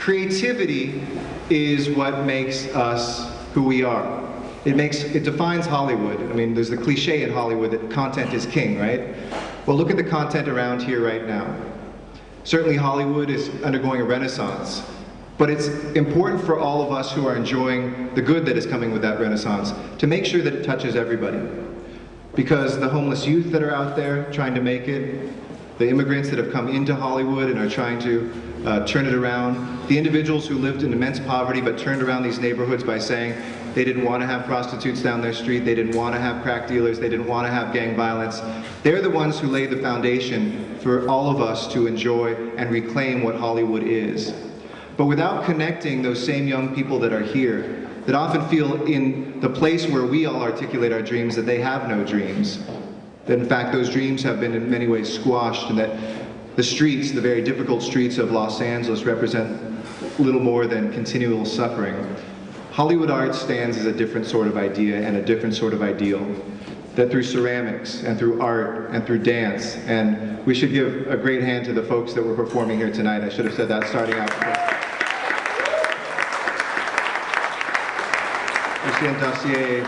Creativity is what makes us who we are. It defines Hollywood. I mean, there's the cliche in Hollywood that content is king, right? Well, look at the content around here right now. Certainly Hollywood is undergoing a renaissance, but it's important for all of us who are enjoying the good that is coming with that renaissance to make sure that it touches everybody. Because the homeless youth that are out there trying to make it, the immigrants that have come into Hollywood and are trying to turn it around, the individuals who lived in immense poverty but turned around these neighborhoods by saying they didn't want to have prostitutes down their street, they didn't want to have crack dealers, they didn't want to have gang violence. They're the ones who laid the foundation for all of us to enjoy and reclaim what Hollywood is. But without connecting those same young people that are here, that often feel in the place where we all articulate our dreams that they have no dreams, that in fact those dreams have been in many ways squashed, and that the streets, the very difficult streets of Los Angeles, represent little more than continual suffering. Hollywood art stands as a different sort of idea and a different sort of ideal, that through ceramics and through art and through dance, and we should give a great hand to the folks that were performing here tonight. I should have said that starting out. Lucien Dossier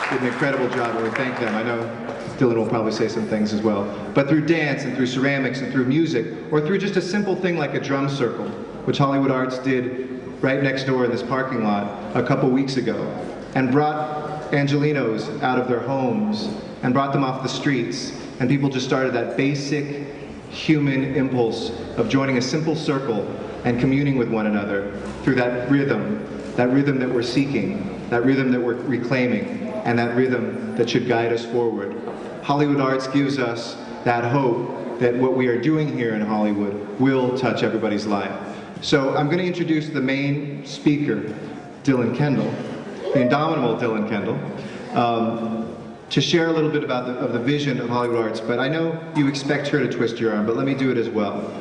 did an incredible job, and we thank them. I know Dylan will probably say some things as well. But through dance and through ceramics and through music, or through just a simple thing like a drum circle, which Hollywood Arts did right next door in this parking lot a couple weeks ago, and brought Angelinos out of their homes and brought them off the streets, and people just started that basic human impulse of joining a simple circle and communing with one another through that rhythm that we're seeking, that rhythm that we're reclaiming, and that rhythm that should guide us forward. Hollywood Arts gives us that hope that what we are doing here in Hollywood will touch everybody's life. So I'm going to introduce the main speaker, Dylan Kendall, the indomitable Dylan Kendall, to share a little bit about the vision of Hollywood Arts. But I know you expect her to twist your arm, but let me do it as well.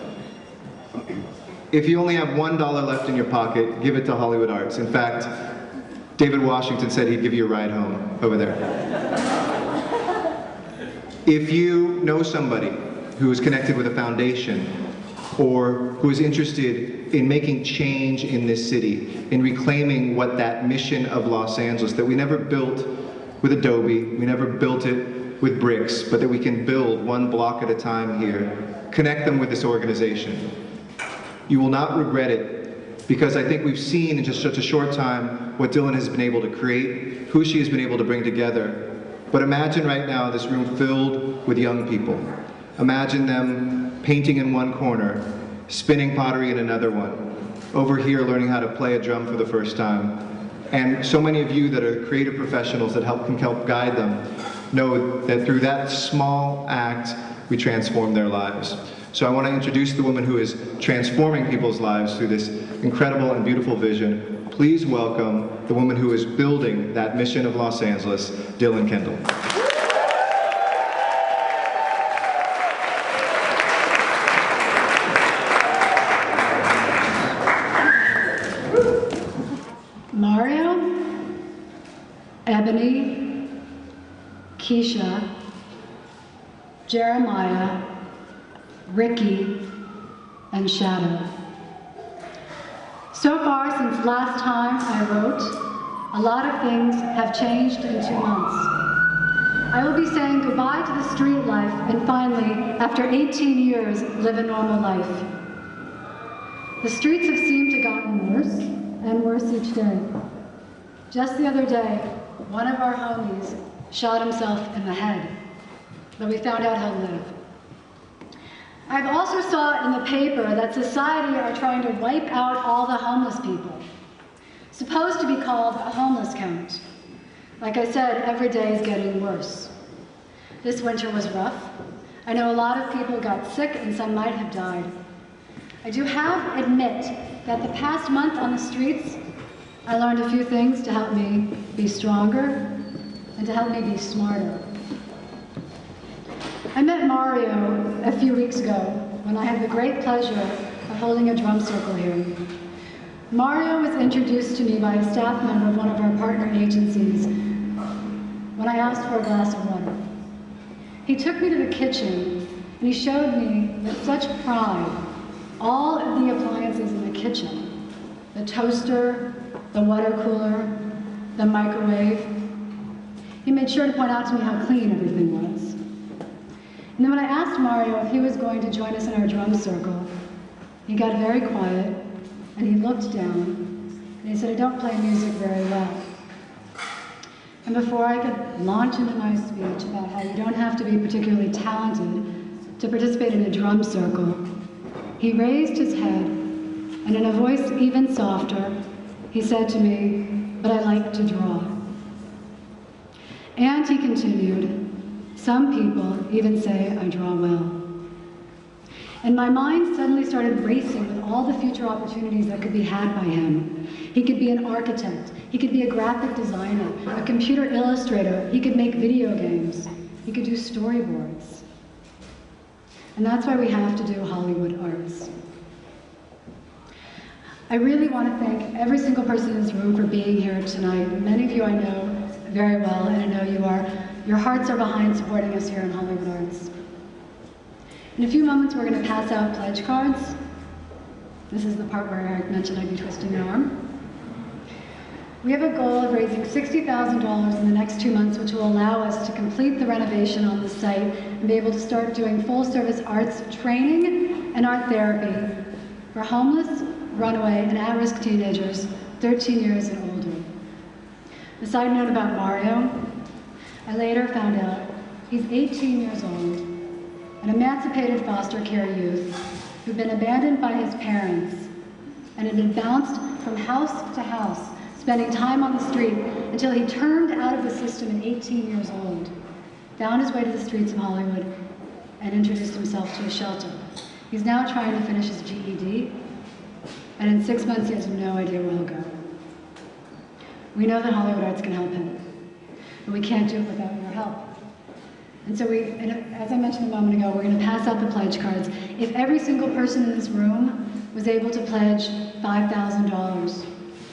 If you only have $1 left in your pocket, give it to Hollywood Arts. In fact, David Washington said he'd give you a ride home over there. If you know somebody who is connected with a foundation or who is interested in making change in this city, in reclaiming what that mission of Los Angeles, that we never built with Adobe, we never built it with bricks, but that we can build one block at a time here, connect them with this organization. You will not regret it, because I think we've seen in just such a short time what Dylan has been able to create, who she has been able to bring together. But imagine right now this room filled with young people. Imagine them painting in one corner, spinning pottery in another one, over here learning how to play a drum for the first time. And so many of you that are creative professionals that can help guide them know that through that small act, we transform their lives. So I want to introduce the woman who is transforming people's lives through this incredible and beautiful vision. Please welcome the woman who is building that mission of Los Angeles, Dylan Kendall. Mario, Ebony, Keisha, Jeremiah, Ricky, and Shadow. So far since last time I wrote, a lot of things have changed in 2 months. I will be saying goodbye to the street life and finally, after 18 years, live a normal life. The streets have seemed to gotten worse and worse each day. Just the other day, one of our homies shot himself in the head, but we found out he'll live. I've also saw in the paper that society are trying to wipe out all the homeless people, supposed to be called a homeless count. Like I said, every day is getting worse. This winter was rough. I know a lot of people got sick and some might have died. I do have to admit that the past month on the streets, I learned a few things to help me be stronger and to help me be smarter. I met Mario a few weeks ago when I had the great pleasure of holding a drum circle here. Mario was introduced to me by a staff member of one of our partner agencies when I asked for a glass of water. He took me to the kitchen and he showed me with such pride all of the appliances in the kitchen the toaster, the water cooler, the microwave. He made sure to point out to me how clean everything was. And then when I asked Mario if he was going to join us in our drum circle, he got very quiet and he looked down and he said, "I don't play music very well." And before I could launch into my speech about how you don't have to be particularly talented to participate in a drum circle, he raised his head and in a voice even softer, he said to me, "But I like to draw." And he continued, "Some people even say I draw well." And my mind suddenly started racing with all the future opportunities that could be had by him. He could be an architect, he could be a graphic designer, a computer illustrator, he could make video games, he could do storyboards. And that's why we have to do Hollywood arts. I really want to thank every single person in this room for being here tonight. Many of you I know very well, and I know your hearts are behind supporting us here in Hollywood Arts. In a few moments, we're going to pass out pledge cards. This is the part where Eric mentioned I'd be twisting your arm. We have a goal of raising $60,000 in the next 2 months, which will allow us to complete the renovation on the site and be able to start doing full-service arts training and art therapy for homeless, runaway, and at-risk teenagers 13 years and older. A side note about Mario, I later found out he's 18 years old, an emancipated foster care youth who'd been abandoned by his parents and had been bounced from house to house, spending time on the street until he turned out of the system at 18 years old, found his way to the streets of Hollywood, and introduced himself to a shelter. He's now trying to finish his GED, and in 6 months he has no idea where he'll go. We know that Hollywood Arts can help him, but we can't do it without your help. And so as I mentioned a moment ago, we're going to pass out the pledge cards. If every single person in this room was able to pledge $5,000,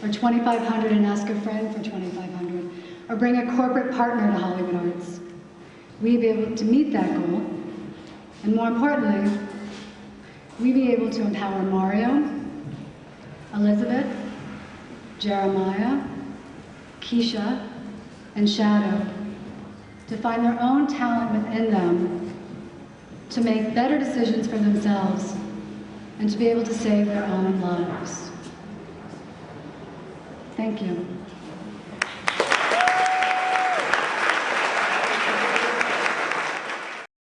or $2,500 and ask a friend for $2,500, or bring a corporate partner to Hollywood Arts, we'd be able to meet that goal, and more importantly, we'd be able to empower Mario, Elizabeth, Jeremiah, Keisha, and Shadow to find their own talent within them, to make better decisions for themselves, and to be able to save their own lives. Thank you.